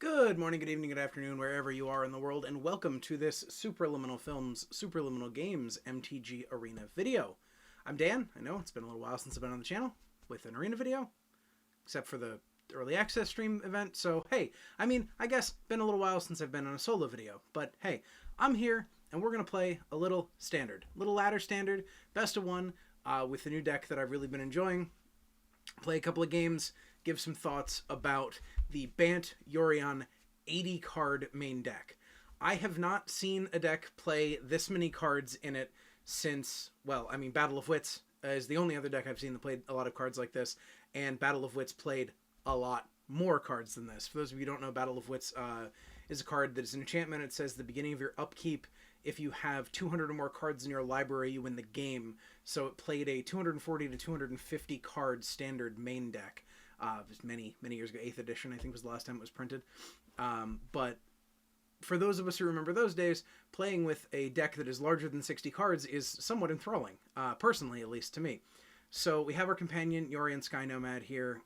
Good morning, good evening, good afternoon, wherever you are in the world, and welcome to this Superliminal Films, Superliminal Games MTG Arena video. I'm Dan. I know it's been a little while since I've been on the channel with an arena video, except for the early access stream event. So, hey, I guess been a little while since I've been on a solo video, but hey, I'm here, and we're going to play a little standard, little ladder standard, Best-of-1, with the new deck that I've really been enjoying. Play a couple of games, give some thoughts about the Bant Yorion 80 card main deck. I have not seen a deck play this many cards in it since, Battle of Wits is the only other deck I've seen that played a lot of cards like this, and Battle of Wits played a lot more cards than this. For those of you who don't know, Battle of Wits is a card that is an enchantment. It says the beginning of your upkeep, if you have 200 or more cards in your library, you win the game. So it played a 240 to 250 card standard main deck. Many years ago. 8th edition, I think, was the last time it was printed. But for those of us who remember those days, playing with a deck that is larger than 60 cards is somewhat enthralling, personally, at least to me. So we have our companion, Yorion Sky Nomad, here.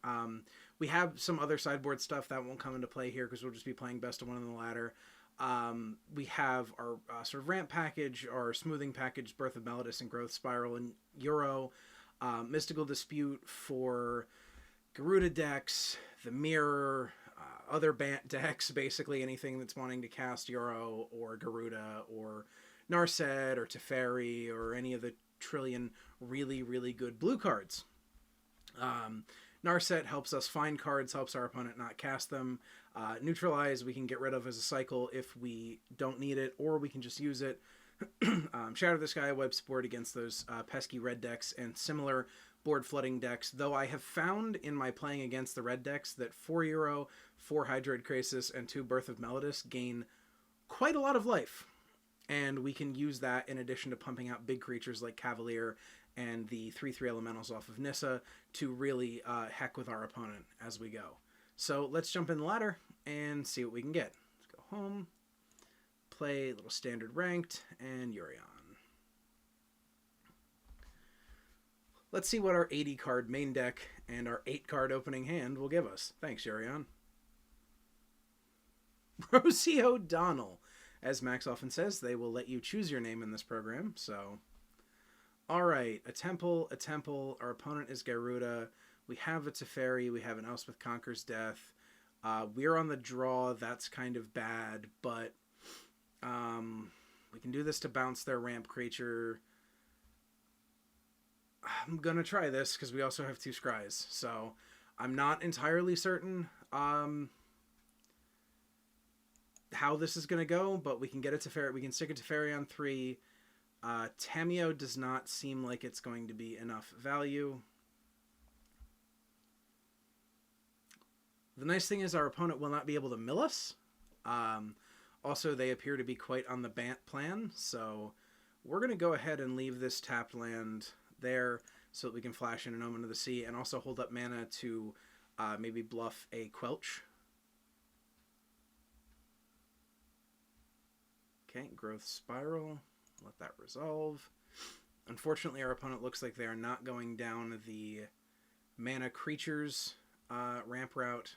We have some other sideboard stuff that won't come into play here because we'll just be playing Best-of-1 on the ladder. We have our sort of ramp package, our smoothing package, Birth of Melodis and Growth Spiral and Euro, Mystical Dispute for Garuda decks, the Mirror, other Bant decks, basically anything that's wanting to cast Euro or Garuda or Narset or Teferi or any of the trillion really good blue cards. Narset helps us find cards, helps our opponent not cast them. Neutralize, we can get rid of as a cycle if we don't need it, or we can just use it. Shatter the Sky, web support against those pesky red decks and similar board flooding decks, though I have found in my playing against the red decks that 4 Euro, 4 Hydroid Krasis, and 2 Birth of Melodis gain quite a lot of life. And we can use that in addition to pumping out big creatures like Cavalier and the 3/3 elementals off of Nissa to really heck with our opponent as we go. So let's jump in the ladder and see what we can get. Let's go home, play a little standard ranked, and Yorion. Let's see what our 80 card main deck and our 8 card opening hand will give us. Thanks, Yorion. Rosie O'Donnell. As Max often says, they will let you choose your name in this program, so... Alright, a temple. Our opponent is Garuda. We have a Teferi. We have an Elspeth Conquers Death. We're on the draw. That's kind of bad, but we can do this to bounce their ramp creature. I'm going to try this because we also have 2 Scries, so I'm not entirely certain how this is going to go, but we can get a Teferi. We can stick a Teferi on 3. Tameo does not seem like it's going to be enough value. The nice thing is our opponent will not be able to mill us. Also, they appear to be quite on the Bant plan, so we're going to go ahead and leave this tapped land there so that we can flash in an Omen of the Sea and also hold up mana to maybe bluff a Quelch. Okay, Growth Spiral. Let that resolve. Unfortunately, our opponent looks like they are not going down the mana creatures ramp route,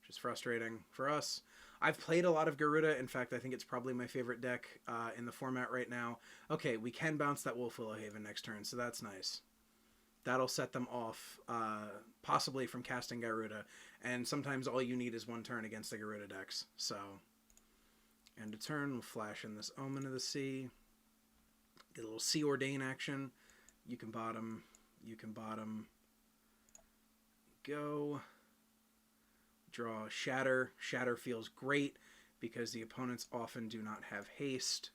which is frustrating for us. I've played a lot of Garuda. In fact, I think it's probably my favorite deck in the format right now. Okay, we can bounce that Wolfwillow Haven next turn, so that's nice. That'll set them off, possibly from casting Garuda. And sometimes all you need is 1 turn against the Garuda decks. So, end of turn, we'll flash in this Omen of the Sea. Get a little Sea Ordain action. You can bottom. Go. Draw Shatter. Shatter feels great because the opponents often do not have haste.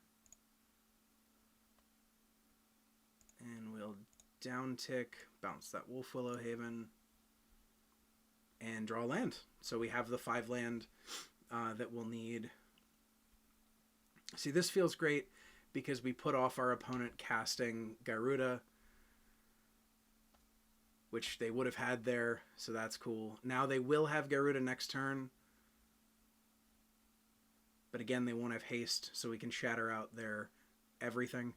And we'll down tick, bounce that Wolfwillow Haven, and draw land. So we have the 5 land that we'll need. See, this feels great because we put off our opponent casting Garuda, which they would have had there, so that's cool. Now they will have Garuda next turn, but again, they won't have haste, so we can shatter out their everything.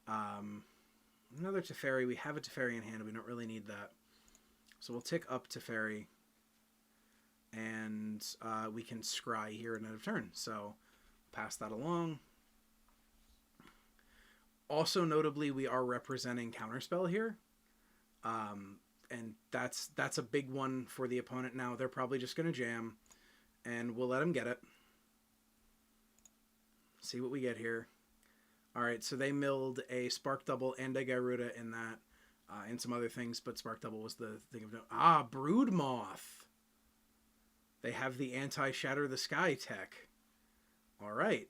Another Teferi. We have a Teferi in hand. We don't really need that. So we'll tick up Teferi. and we can scry here at end of turn. So pass that along. Also notably, we are representing Counterspell here. And that's a big one for the opponent now. They're probably just going to jam, and we'll let them get it. See what we get here. All right, so they milled a Spark Double and a Garuda in that, and some other things, but Spark Double was the thing of note. Broodmoth. They have the anti-Shatter the Sky tech. All right.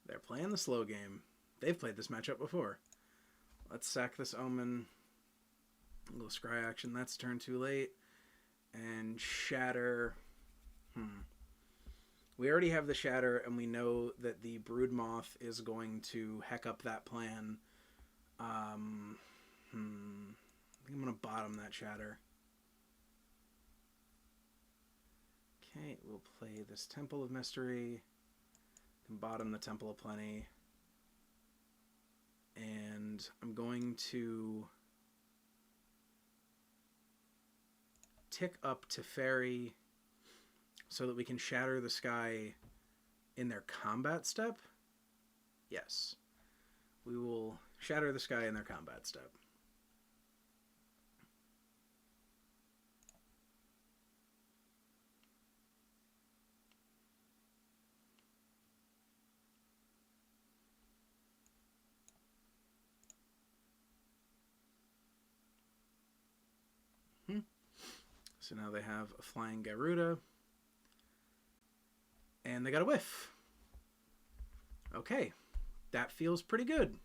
They're playing the slow game. They've played this matchup before. Let's sack this Omen. A little scry action. That's turn too late. And Shatter. We already have the Shatter, and we know that the Broodmoth is going to heck up that plan. I think I'm going to bottom that Shatter. Okay, we'll play this Temple of Mystery. And bottom the Temple of Plenty. And I'm going to tick up to Fairy so that we can Shatter the Sky in their combat step. Yes. We will Shatter the Sky in their combat step. So now they have a flying Garuda. And they got a whiff. Okay. That feels pretty good.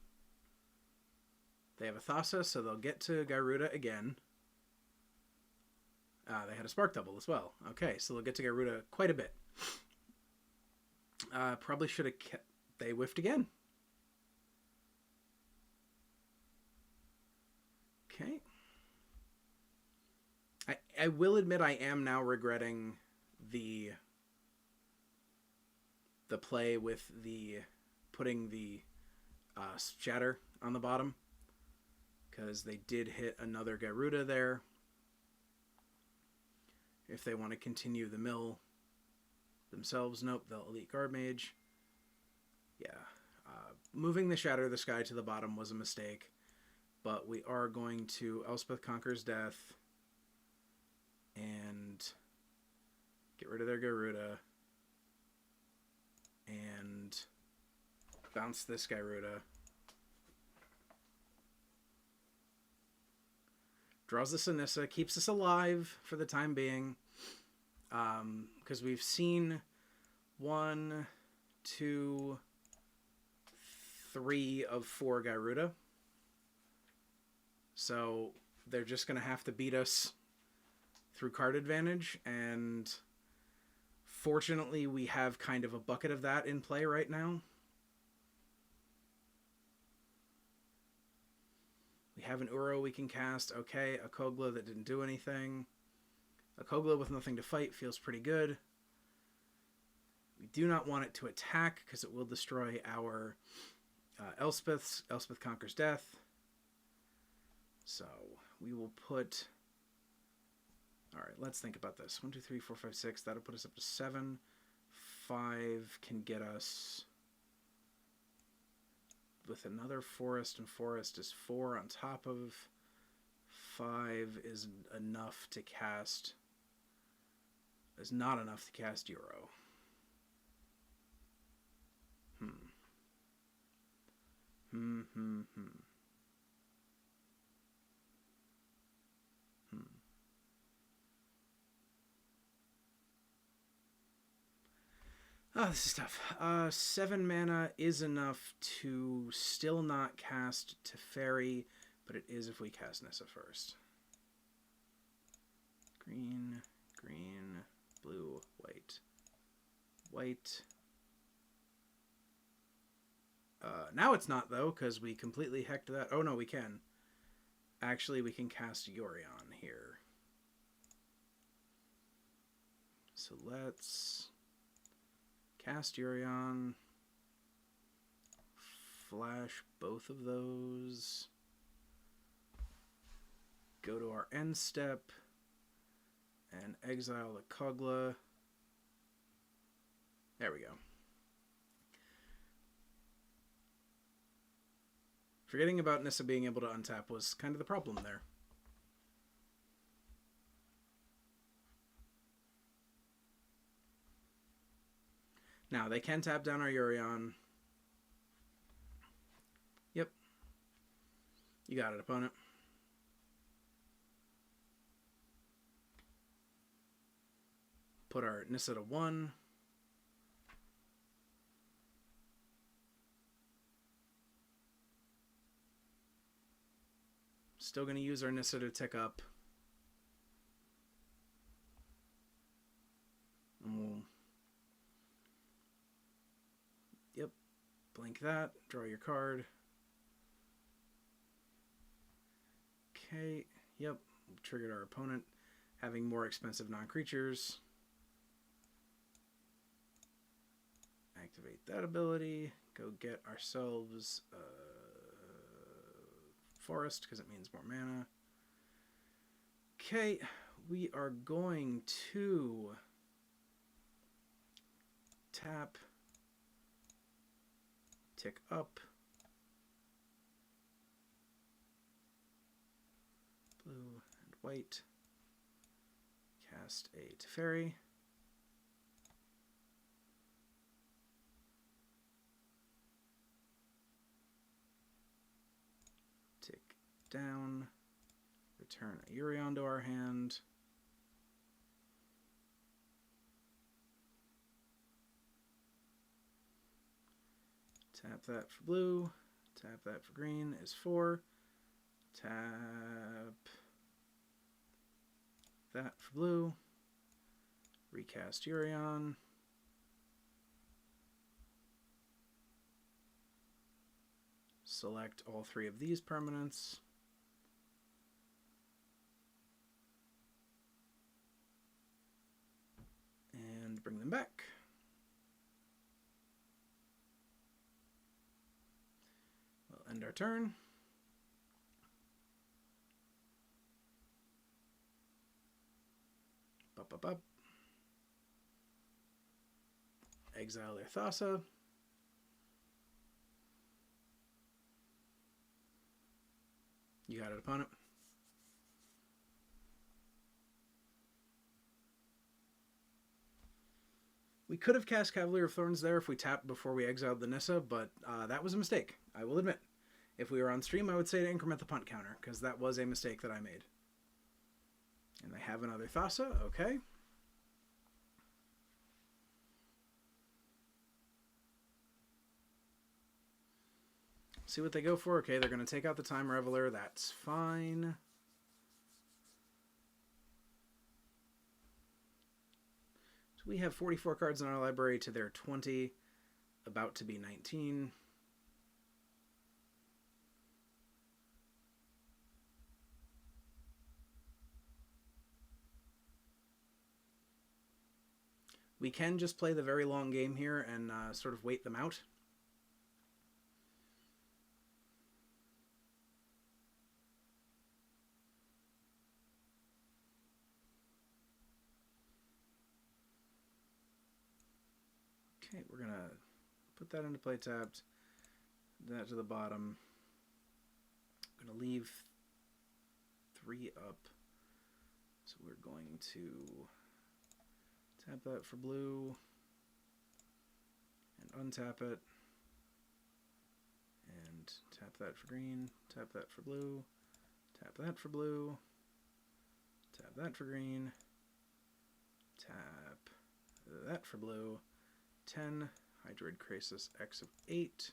They have a Thassa, so they'll get to Garuda again. They had a Spark Double as well. Okay, so they'll get to Garuda quite a bit. Probably should have kept... They whiffed again. Okay. I will admit I am now regretting the play with the putting the Shatter on the bottom, because they did hit another Garuda there. If they want to continue the mill themselves, nope, they'll elite Guard Mage. Yeah, moving the Shatter the Sky to the bottom was a mistake, but we are going to Elspeth Conquers Death and get rid of their Garuda and bounce this Garuda. Draws the Sinissa, keeps us alive for the time being, because we've seen 1, 2, 3 of 4 Garuda. So they're just going to have to beat us through card advantage, and fortunately we have kind of a bucket of that in play right now. We have an Uro we can cast. Okay, a Kogla that didn't do anything. A Kogla with nothing to fight feels pretty good. We do not want it to attack because it will destroy our Elspeth. Elspeth Conquers Death. So we will put... Alright, let's think about this. 1, 2, 3, 4, 5, 6. That'll put us up to 7. 5 can get us... with another forest, and forest is 4 on top of 5 is enough to cast... is not enough to cast Uro. Oh, this is tough. 7 mana is enough to still not cast Teferi, but it is if we cast Nissa first. Green, green, blue, white. White. Now it's not, though, because we completely hecked that. Oh, no, we can. Actually, we can cast Yorion here. So let's... cast Yorion, flash both of those, go to our end step, And exile the Kogla. There we go. Forgetting about Nissa being able to untap was kind of the problem there. Now, they can tap down our Yorion. Yep. You got it, opponent. Put our Nissa to 1. Still going to use our Nissa to tick up. And we'll... Yep. Blink that. Draw your card. Okay. Yep. Triggered our opponent having more expensive non-creatures. Activate that ability. Go get ourselves forest because it means more mana. Okay, we are going to tap, tick up, blue and white, cast a Teferi. Down, return a Yorion to our hand. Tap that for blue, tap that for green is 4. Tap that for blue, recast Yorion. Select all 3 of these permanents. And bring them back. We'll end our turn. Up. Exile their Thassa. You got it, opponent. We could have cast Cavalier of Thorns there if we tapped before we exiled the Nissa, but that was a mistake, I will admit. If we were on stream, I would say to increment the punt counter, because that was a mistake that I made. And they have another Thassa, okay. See what they go for. Okay, they're going to take out the Time Reveler. That's fine. So we have 44 cards in our library to their 20, about to be 19. We can just play the very long game here and sort of wait them out. Okay, we're going to put that into play tapped, that to the bottom. I'm going to leave 3 up. So we're going to tap that for blue and untap it. And tap that for green, tap that for blue, tap that for blue, tap that for green, tap that for blue. 10, Hydroid Krasis X of 8,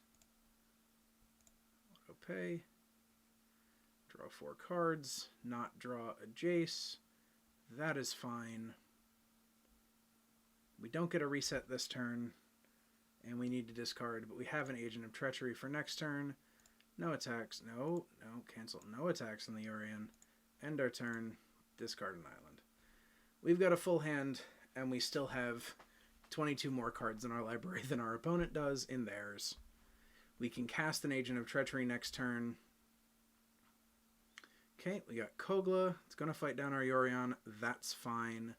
auto pay, draw 4 cards, not draw a Jace, that is fine. We don't get a reset this turn, and we need to discard, but we have an Agent of Treachery for next turn. No attacks, no, cancel, no attacks on the Yorion. End our turn, discard an island. We've got a full hand, and we still have 22 more cards in our library than our opponent does in theirs. We can cast an Agent of Treachery next turn. Okay, we got Kogla. It's going to fight down our Yorion. That's fine.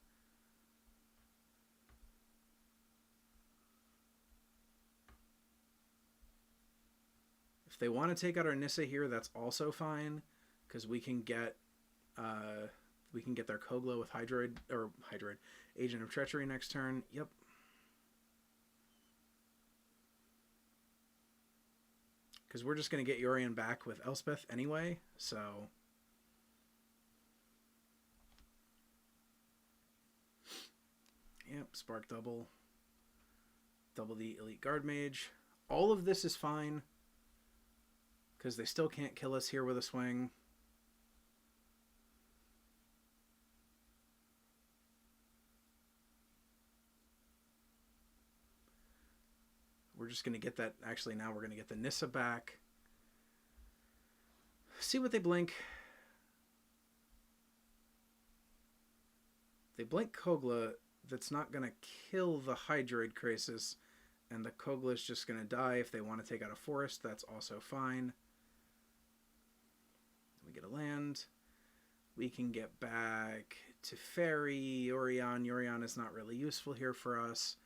If they want to take out our Nissa here, that's also fine, because we can get their Kogla with Hydroid Agent of Treachery next turn. Yep. Because we're just going to get Yorion back with Elspeth anyway, so... Yep, Spark Double. Double the Elite Guard Mage. All of this is fine, because they still can't kill us here with a swing. We're just going to get that... Actually, now we're going to get the Nissa back. See what they blink. They blink Kogla. That's not going to kill the Hydroid Crisis. And the Kogla is just going to die. If they want to take out a forest, that's also fine. We get a land. We can get back to Fairy. Yorion. Yorion is not really useful here for us.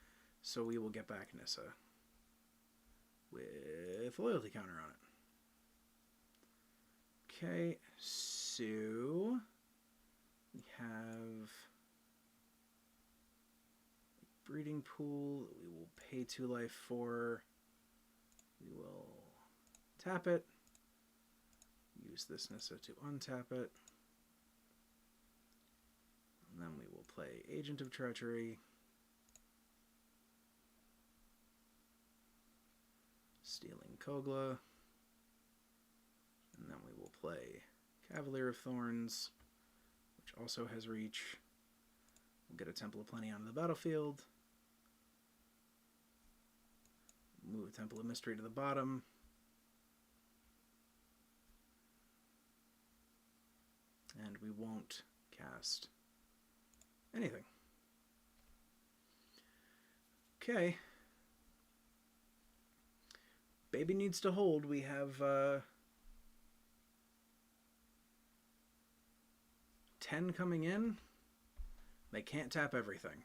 So we will get back Nissa. With loyalty counter on it. Okay, so we have a breeding pool that we will pay 2 life for. We will tap it. Use this Nissa to untap it. And then we will play Agent of Treachery. Stealing Kogla. And then we will play Cavalier of Thorns, which also has reach. We'll get a Temple of Plenty onto the battlefield. Move a Temple of Mystery to the bottom. And we won't cast anything. Okay. Baby needs to hold. We have 10 coming in. They can't tap everything.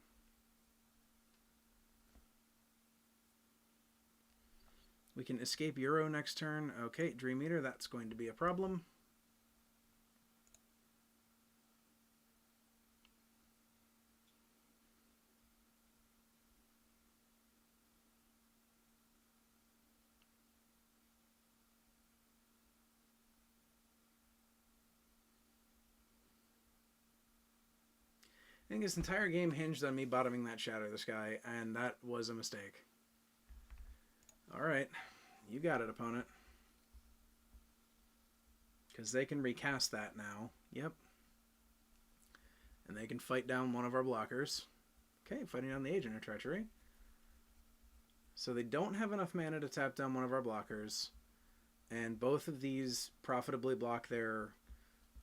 We can escape Euro next turn. Okay, Dream Eater, that's going to be a problem. I think this entire game hinged on me bottoming that Shatter the Sky, and that was a mistake. Alright, you got it, opponent. Because they can recast that now. Yep. And they can fight down one of our blockers. Okay, fighting down the Agent of Treachery. So they don't have enough mana to tap down one of our blockers. And both of these profitably block their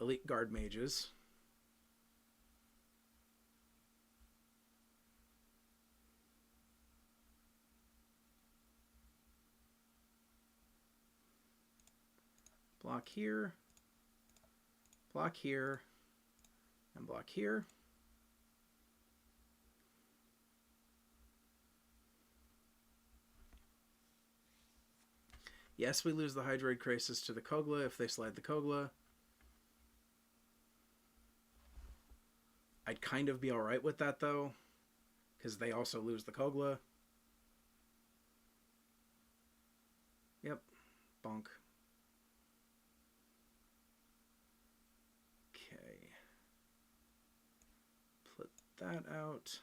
Elite Guard Mages. Block here, and block here. Yes, we lose the Hydroid Crisis to the Kogla if they slide the Kogla. I'd kind of be alright with that, though, because they also lose the Kogla. Yep, bonk. That out.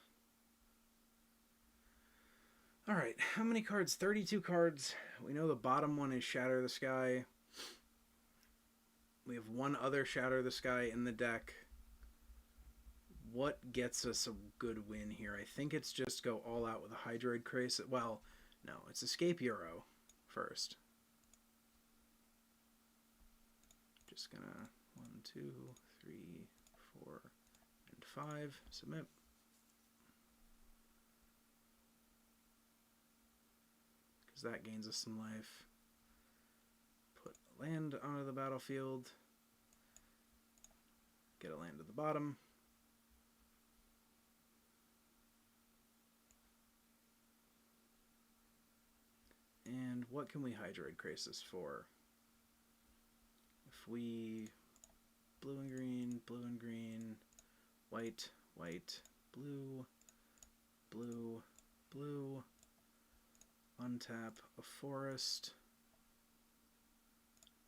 Alright, how many cards? 32 cards. We know the bottom one is Shatter the Sky. We have one other Shatter the Sky in the deck. What gets us a good win here? I think it's just go all out with a Hydroid Crisis. Well, no, it's Escape Euro first. Just gonna 1, 2, 3, 4, 5, submit. Because that gains us some life. Put land onto the battlefield. Get a land at the bottom. And what can we Hydroid Crisis for? If we blue and green, white, white, blue, blue, blue, untap a forest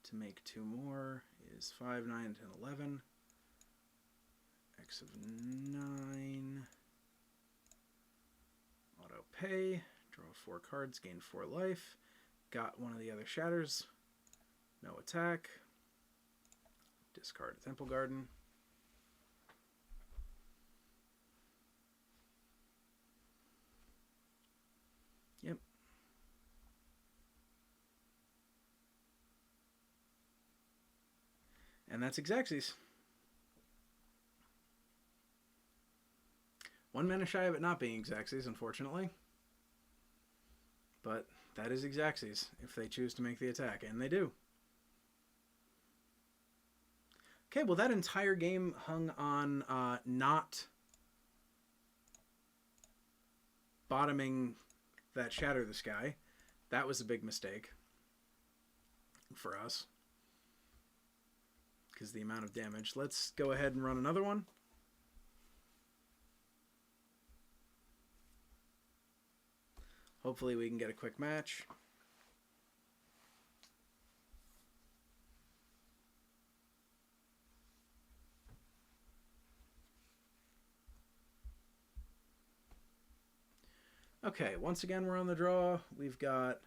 to make 2 more is 5, 9, 10, 11. X of 9. Auto pay. Draw 4 cards, gain 4 life. Got one of the other shatters. No attack. Discard a Temple Garden. Yep. And that's Xaxes. 1 mana shy of it not being Xaxes, unfortunately. But that is Xaxes, if they choose to make the attack, and they do. Okay, well that entire game hung on not bottoming that Shatter the Sky. That was a big mistake for us, because the amount of damage. Let's go ahead and run another one. Hopefully we can get a quick match. Okay, once again we're on the draw. We've got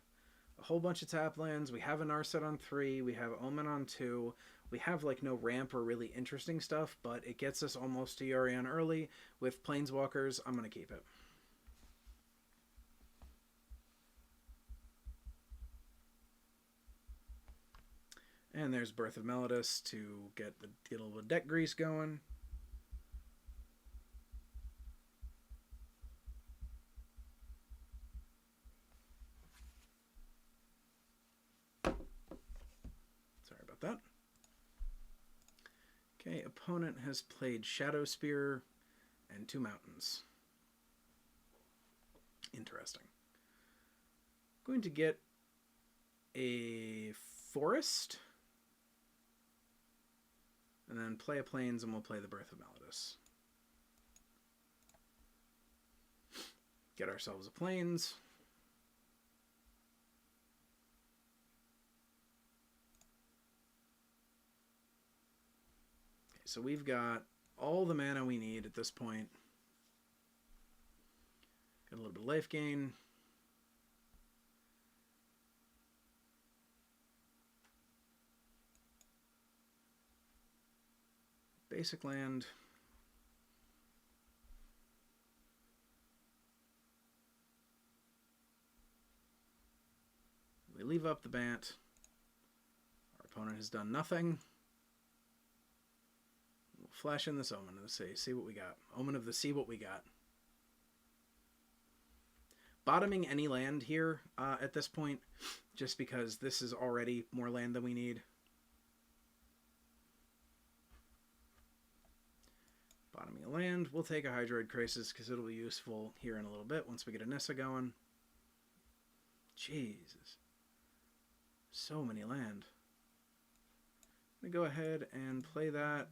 a whole bunch of tap lands. We have a Narset on 3. We have Omen on 2. We have like no ramp or really interesting stuff, but it gets us almost to Yorion early. With Planeswalkers, I'm going to keep it. And there's Birth of Melodus to get a little bit of deck grease going. Sorry about that. Okay, opponent has played Shadow Spear and 2 mountains. Interesting. Going to get a forest. And then play a Plains, and we'll play the Birth of Melodus. Get ourselves a Plains. Okay, so we've got all the mana we need at this point. Got a little bit of life gain. Basic land. We leave up the Bant. Our opponent has done nothing. We'll flash in this Omen and see what we got. Omen of the see what we got. Bottoming any land here at this point, just because this is already more land than we need. Bottoming a land. We'll take a Hydroid Crisis because it'll be useful here in a little bit once we get a Nissa going. Jesus. So many land. I'm going to go ahead and play that.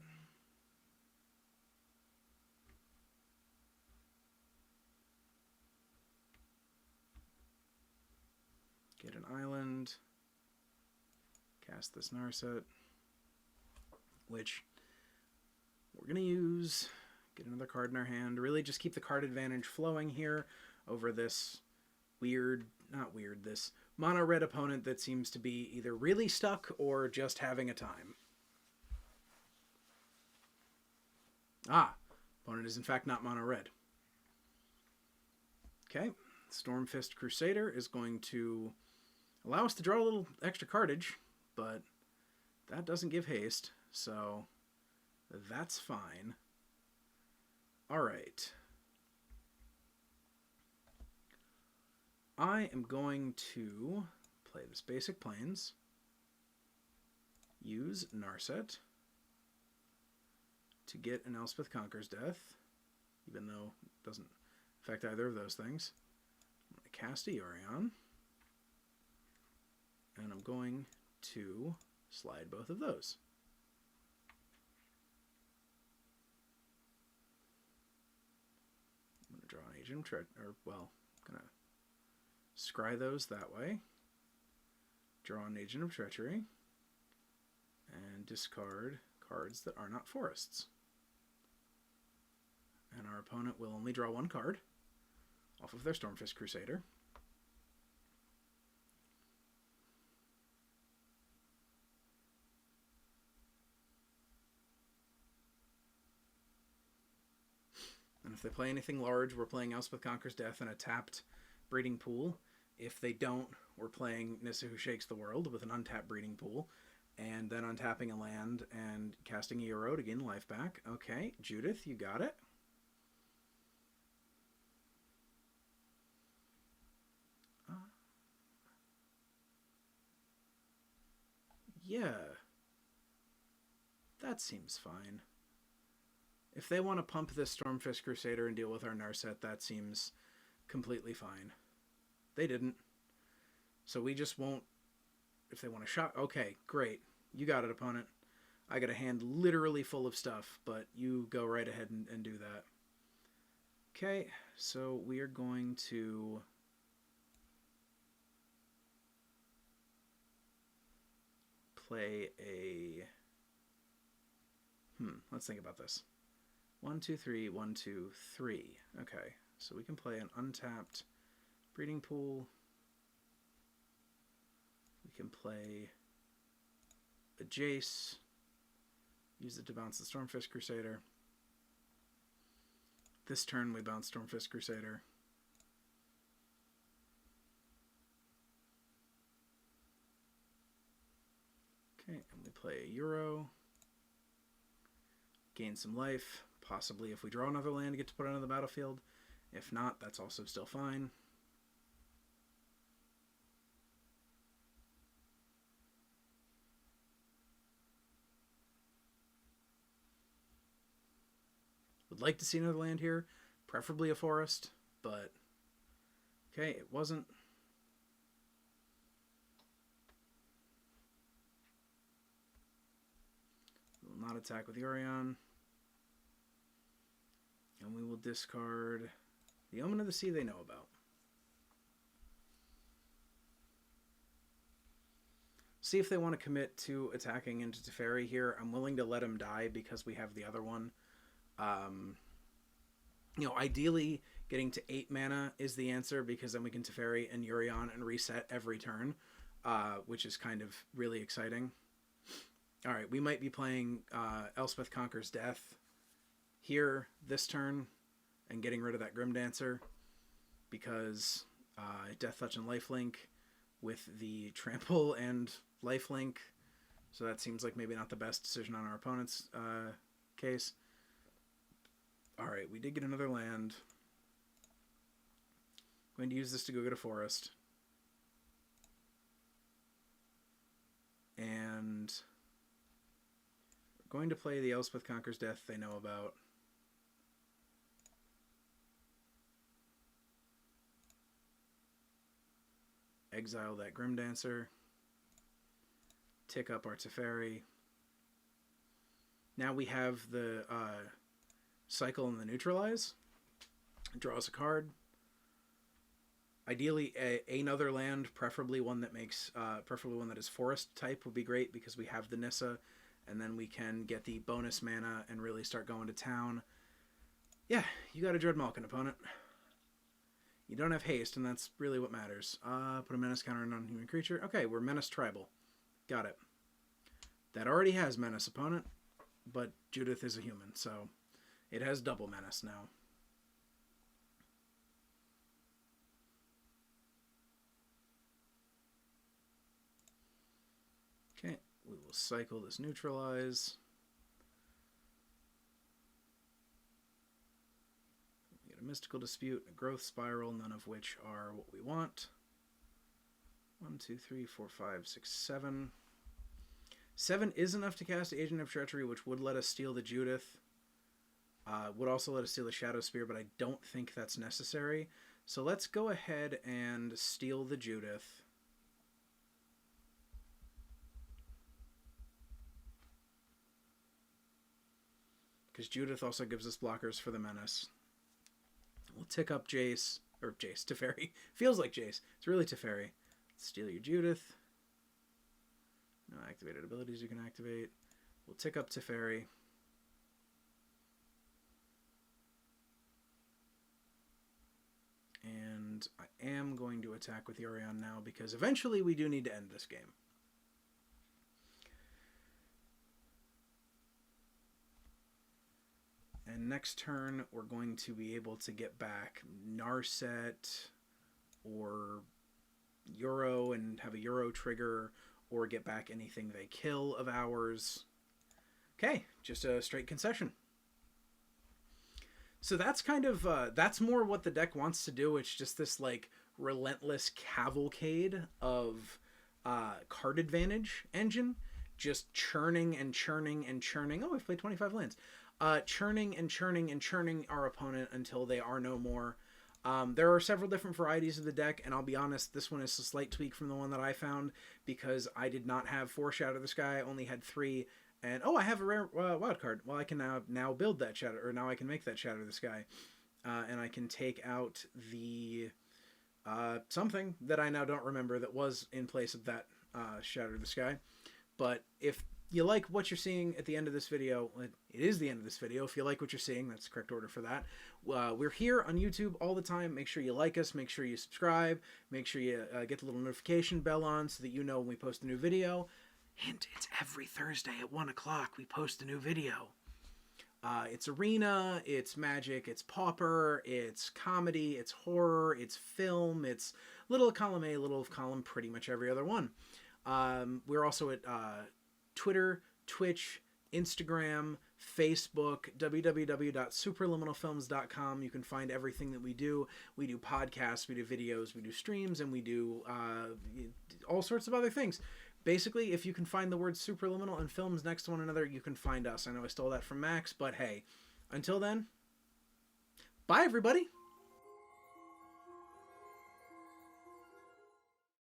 Get an island. Cast this Narset. Which we're going to use. Get another card in our hand. Really just keep the card advantage flowing here over this this mono red opponent that seems to be either really stuck or just having a time. Ah, opponent is in fact not mono red. Okay, Stormfist Crusader is going to allow us to draw a little extra cardage, but that doesn't give haste, so that's fine. All right. I am going to play this basic Plains, use Narset to get an Elspeth Conquers Death, even though it doesn't affect either of those things. I'm going to cast a Yorion, and I'm going to slide both of those. I'm going to draw an Agent of Treachery, or, well, I'm going to scry those that way, draw an Agent of Treachery, and discard cards that are not forests. And our opponent will only draw one card off of their Stormfist Crusader. And if they play anything large, we're playing Elspeth Conquers Death in a tapped Breeding Pool. If they don't, we're playing Nissa Who Shakes the World with an untapped Breeding Pool. And then untapping a land and casting a Euro to gain life back. Okay, Judith, you got it. Yeah. That seems fine. If they want to pump this Stormfist Crusader and deal with our Narset, that seems completely fine. They didn't. So we just won't... If they want to shot... Okay, great. You got it, opponent. I got a hand literally full of stuff, but you go right ahead and do that. Okay, so we are going to... play a... let's think about this. 1, 2, 3, 1, 2, 3. Okay, so we can play an untapped Breeding Pool. We can play a Jace. Use it to bounce the Stormfist Crusader. This turn we bounce Stormfist Crusader. Okay, and we play a Euro. Gain some life. Possibly if we draw another land, get to put it on the battlefield. If not, that's also still fine. Would like to see another land here, preferably a forest, but okay, it wasn't. We will not attack with Yorion. And we will discard the Omen of the Sea they know about. See if they want to commit to attacking into Teferi here. I'm willing to let him die because we have the other one. You know, ideally getting to 8 mana is the answer because then we can Teferi and Yorion and reset every turn, which is kind of really exciting. All right, we might be playing Elspeth Conquers Death here this turn and getting rid of that Grim Dancer because Death Touch and Lifelink with the Trample and Lifelink. So that seems like maybe not the best decision on our opponent's case. Alright, we did get another land. I'm going to use this to go get a forest. And we're going to play the Elspeth Conquers Death they know about. Exile that Grim Dancer. Tick up our Teferi. Now we have the cycle and the neutralize. Draw us a card. Ideally, another land, preferably one that makes, preferably one that is forest type would be great because we have the Nissa, and then we can get the bonus mana and really start going to town. Yeah, you got a Dread Malkin, opponent. You don't have haste, and that's really what matters. Put a menace counter on a non-human creature. Okay, we're Menace Tribal. Got it. That already has Menace, opponent, but Judith is a human, so it has double Menace now. Okay, we will cycle this neutralize. We get a Mystical Dispute, a Growth Spiral, none of which are what we want. 1, 2, 3, 4, 5, 6, 7. 7 is enough to cast Agent of Treachery, which would let us steal the Judith. Would also let us steal the Shadow Spear, but I don't think that's necessary. So let's go ahead and steal the Judith. Because Judith also gives us blockers for the Menace. We'll tick up Jace, or Jace, Teferi. Feels like Jace. It's really Teferi. Steal your Judith. No activated abilities you can activate. We'll tick up Teferi. And I am going to attack with Yorion now because eventually we do need to end this game. And next turn we're going to be able to get back Narset or Euro and have a Euro trigger, or get back anything they kill of ours. Okay, just a straight concession. So that's kind of, that's more what the deck wants to do. It's just this, like, relentless cavalcade of card advantage engine. Just churning and churning and churning. Oh, we've played 25 lands. Churning and churning and churning our opponent until they are no more. There are several different varieties of the deck, and I'll be honest, this one is a slight tweak from the one that I found, because I did not have 4 Shadow of the Sky, I only had 3. And, oh, I have a rare wild card. Well, I can now build that Shadow, or now I can make that Shadow of the Sky. And I can take out the something that I now don't remember that was in place of that Shadow of the Sky. But if you like what you're seeing at the end of this video, it is the end of this video. If you like what you're seeing, that's the correct order for that. We're here on YouTube all the time. Make sure you like us. Make sure you subscribe. Make sure you get the little notification bell on so that you know when we post a new video. Hint, it's every Thursday at 1 o'clock we post a new video. It's Arena, it's Magic, it's Pauper, it's comedy, it's horror, it's film, it's little column A, little column pretty much every other one. We're also at Twitter, Twitch, Instagram, Facebook, www.superliminalfilms.com. You can find everything that we do. We do podcasts, we do videos, we do streams, and we do all sorts of other things. Basically, if you can find the word superliminal and films next to one another, you can find us. I know I stole that from Max, but hey, until then, bye everybody!